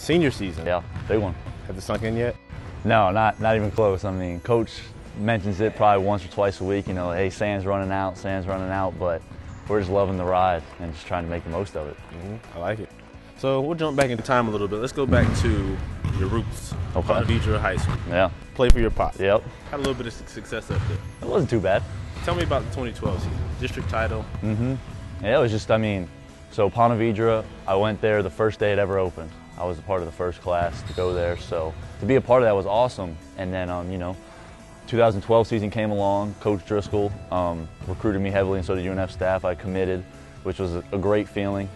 Senior season. Yeah, big one. Has it sunk in yet? No, not even close. I mean, Coach mentions it probably once or twice a week, you know, hey, sand's running out, but we're just loving the ride and just trying to make the most of it. I like it. So we'll jump back into time a little bit. Let's go back to your roots. Okay. Ponte Vedra High School. Yeah. Play for your pops. Yep. Had a little bit of success up there. It wasn't too bad. Tell me about the 2012 season. District title. Yeah, it was just, I mean, so Ponte Vedra, I went there the first day it ever opened. I was a part of the first class to go there, so to be a part of that was awesome. And then, you know, 2012 season came along. Coach Driscoll recruited me heavily, and so did UNF staff. I committed, which was a great feeling,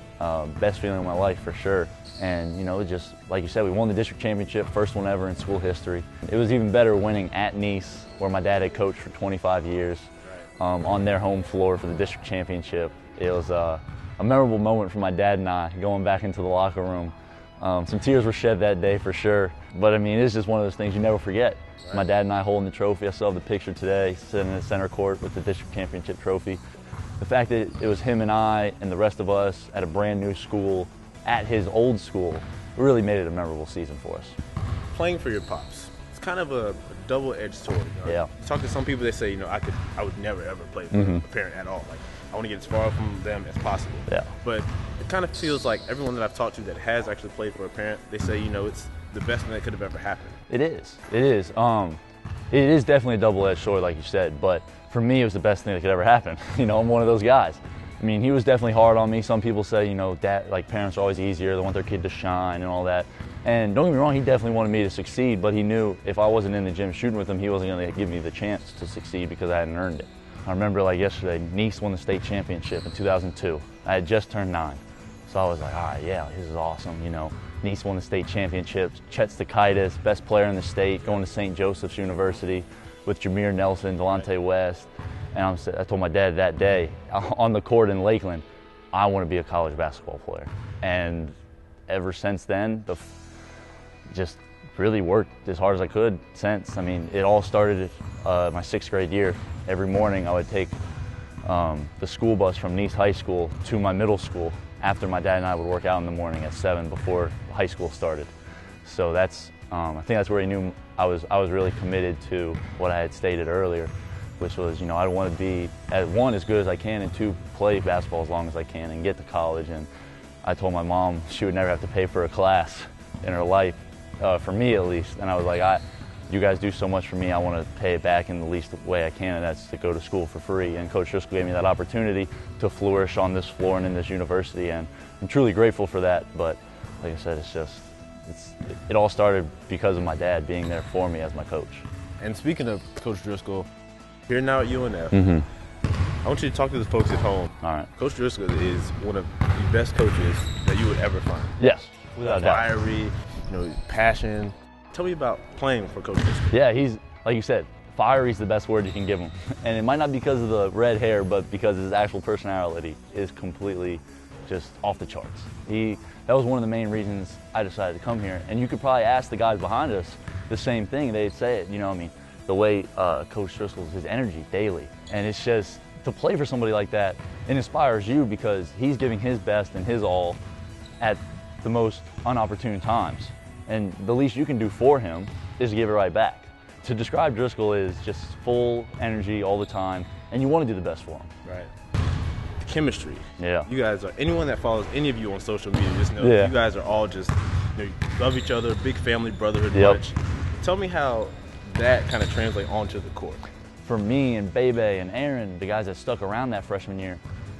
best feeling of my life for sure. And you know, just like you said, we won the district championship, first one ever in school history. It was even better winning at Nice, where my dad had coached for 25 years, on their home floor for the district championship. It was a memorable moment for my dad and I, going back into the locker room. Some tears were shed that day for sure, but I mean, it's just one of those things you never forget. Right. My dad and I holding the trophy. I still have the picture today, sitting in the center court with the district championship trophy. The fact that it was him and I and the rest of us at a brand new school, at his old school, really made it a memorable season for us. Playing for your pops, it's kind of a double-edged sword. You know? Yeah. You talk to some people, they say, you know, I would never ever play for a parent at all. Like, I want to get as far from them as possible. Yeah. But it kind of feels like everyone that I've talked to that has actually played for a parent, they say, you know, it's the best thing that could have ever happened. It is. It is. It is definitely a double-edged sword, like you said, but for me, it was the best thing that could ever happen. You know, I'm one of those guys. I mean, he was definitely hard on me. Some people say, you know, parents are always easier. They want their kid to shine and all that. And don't get me wrong, he definitely wanted me to succeed, but he knew if I wasn't in the gym shooting with him, he wasn't going to give me the chance to succeed because I hadn't earned it. I remember, like yesterday, Nice won the state championship in 2002. I had just turned 9. So I was like, all right, yeah, this is awesome, you know. Nice won the state championships. Chet Stakaitis, best player in the state, going to St. Joseph's University with Jameer Nelson, Delonte West. And I told my dad that day on the court in Lakeland, I want to be a college basketball player. And ever since then, just really worked as hard as I could since. I mean, it all started my 6th grade year. Every morning I would take the school bus from Nice High School to my middle school after my dad and I would work out in the morning at 7 before high school started. So that's, I think that's where he knew I was really committed to what I had stated earlier, which was, you know, I want to be, one, as good as I can, and 2, play basketball as long as I can and get to college. And I told my mom she would never have to pay for a class in her life, for me at least. And I was like, you guys do so much for me, I want to pay it back in the least way I can, and that's to go to school for free. And Coach Driscoll gave me that opportunity to flourish on this floor and in this university, and I'm truly grateful for that. But like I said, it all started because of my dad being there for me as my coach. And speaking of Coach Driscoll, here now at UNF, I want you to talk to the folks at home. All right. Coach Driscoll is one of the best coaches that you would ever find. Yes, without doubt. Fiery, you know, passion. Tell me about playing for Coach Driscoll. Yeah, he's, like you said, fiery is the best word you can give him. And it might not be because of the red hair, but because his actual personality is completely just off the charts. That was one of the main reasons I decided to come here. And you could probably ask the guys behind us the same thing. They'd say it, you know, I mean, the way Coach Driscoll's, his energy daily. And it's just, to play for somebody like that, it inspires you because he's giving his best and his all at the most unopportune times. And the least you can do for him is give it right back. To describe Driscoll is just full energy all the time, and you want to do the best for him. Right. The chemistry. Yeah. You guys are, anyone that follows any of you on social media just knows you guys are all just, you know, you love each other, big family, brotherhood bunch. Tell me how that kind of translates onto the court. For me and Bebe and Aaron, the guys that stuck around that freshman year,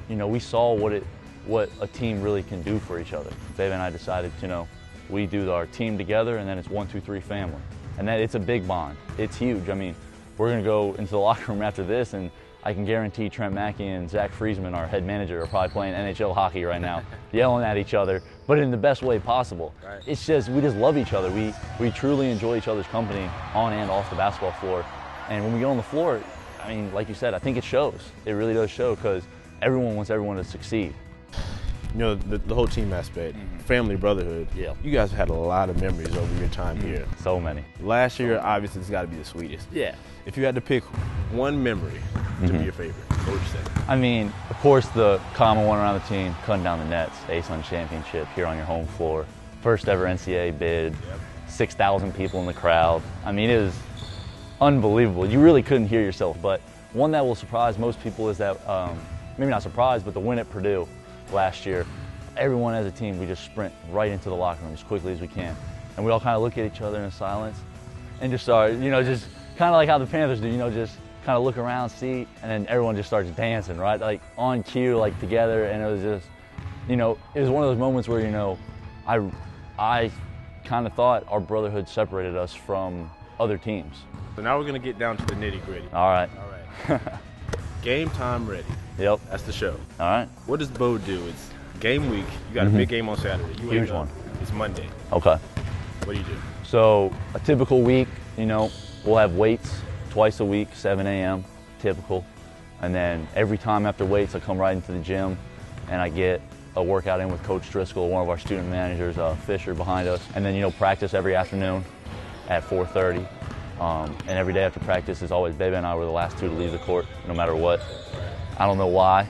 you know, we saw what a team really can do for each other. Bebe and I decided, you know, we do our team together, and then it's 1, 2, 3 family. And that it's a big bond. It's huge. I mean, we're going to go into the locker room after this, and I can guarantee Trent Mackey and Zach Friesman, our head manager, are probably playing NHL hockey right now, yelling at each other, but in the best way possible. Right. It's just, we just love each other. We truly enjoy each other's company on and off the basketball floor. And when we get on the floor, I mean, like you said, I think it shows. It really does show, because everyone wants everyone to succeed. You know, the whole team aspect, family, brotherhood. Yeah. You guys have had a lot of memories over your time here. So many. Last year, obviously, it's got to be the sweetest. Yeah. If you had to pick one memory to be your favorite, what would you say? I mean, of course, the common one around the team, cutting down the nets, ASUN championship here on your home floor. First ever NCAA bid, 6,000 people in the crowd. I mean, it was unbelievable. You really couldn't hear yourself. But one that will surprise most people is that, maybe not surprise, but the win at Purdue last year. Everyone as a team, we just sprint right into the locker room as quickly as we can. And we all kind of look at each other in silence and just start, just kind of like how the Panthers do, just kind of look around, see, and then everyone just starts dancing, right? Like on cue, like together. And it was just, it was one of those moments where, I kind of thought our brotherhood separated us from other teams. So now we're going to get down to the nitty gritty. All right. Game time ready. Yep. That's the show. All right. What does Beau do? It's game week. You got a big game on Saturday. Huge one. It's Monday. Okay. What do you do? So a typical week, we'll have weights twice a week, 7 a.m., typical. And then every time after weights, I come right into the gym and I get a workout in with Coach Driscoll, one of our student managers, Fisher, behind us. And then, practice every afternoon at 4:30. And every day after practice is always Baby and I were the last two to leave the court, no matter what. I don't know why.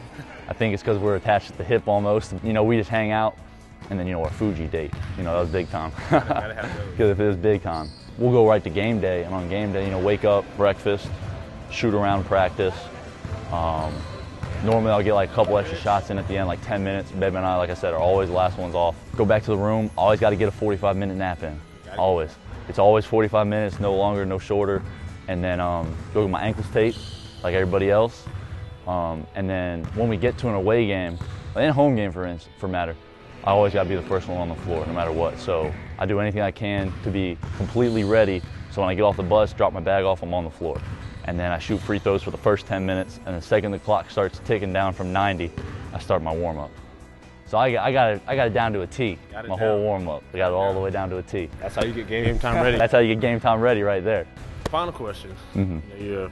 I think it's because we're attached at the hip almost. We just hang out. And then, our Fuji date, that was big time. Because if it was big time. We'll go right to game day. And on game day, wake up, breakfast, shoot around practice. Normally I'll get like a couple extra shots in at the end, like 10 minutes. Baby and I, like I said, are always the last ones off. Go back to the room, always got to get a 45-minute nap in, always. It's always 45 minutes, no longer, no shorter. And then go get my ankles taped, like everybody else. And then when we get to an away game, and a home game for matter, I always got to be the first one on the floor, no matter what. So I do anything I can to be completely ready. So when I get off the bus, drop my bag off, I'm on the floor. And then I shoot free throws for the first 10 minutes, and the second the clock starts ticking down from 90, I start my warm-up. So I got it down to a T, my whole warm-up. I got it all the way down to a T. That's how you get game time ready. That's how you get game time ready right there. Final question. You're a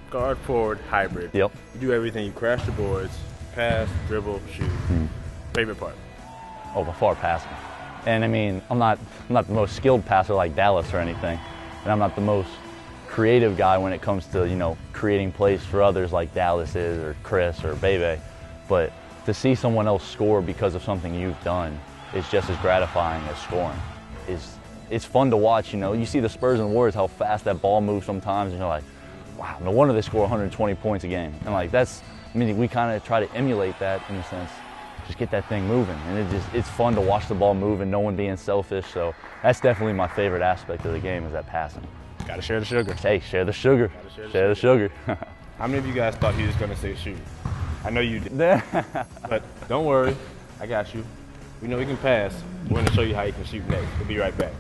guard forward hybrid. Yep. You do everything. You crash the boards, pass, dribble, shoot. Favorite part? Oh, by far passing. And I mean, I'm not the most skilled passer like Dallas or anything, and I'm not the most creative guy when it comes to, creating plays for others like Dallas is or Chris or Bebe. But to see someone else score because of something you've done is just as gratifying as scoring. It's fun to watch, You see the Spurs and Warriors, how fast that ball moves sometimes, and you're like, wow, no wonder they score 120 points a game. And like we kind of try to emulate that in a sense. Just get that thing moving, and it's fun to watch the ball move and no one being selfish. So that's definitely my favorite aspect of the game, is that passing. Got to share the sugar. Hey, share the sugar. Share the sugar. How many of you guys thought he was going to say shoot? I know you did. But don't worry, I got you. We know he can pass. We're going to show you how he can shoot next. We'll be right back.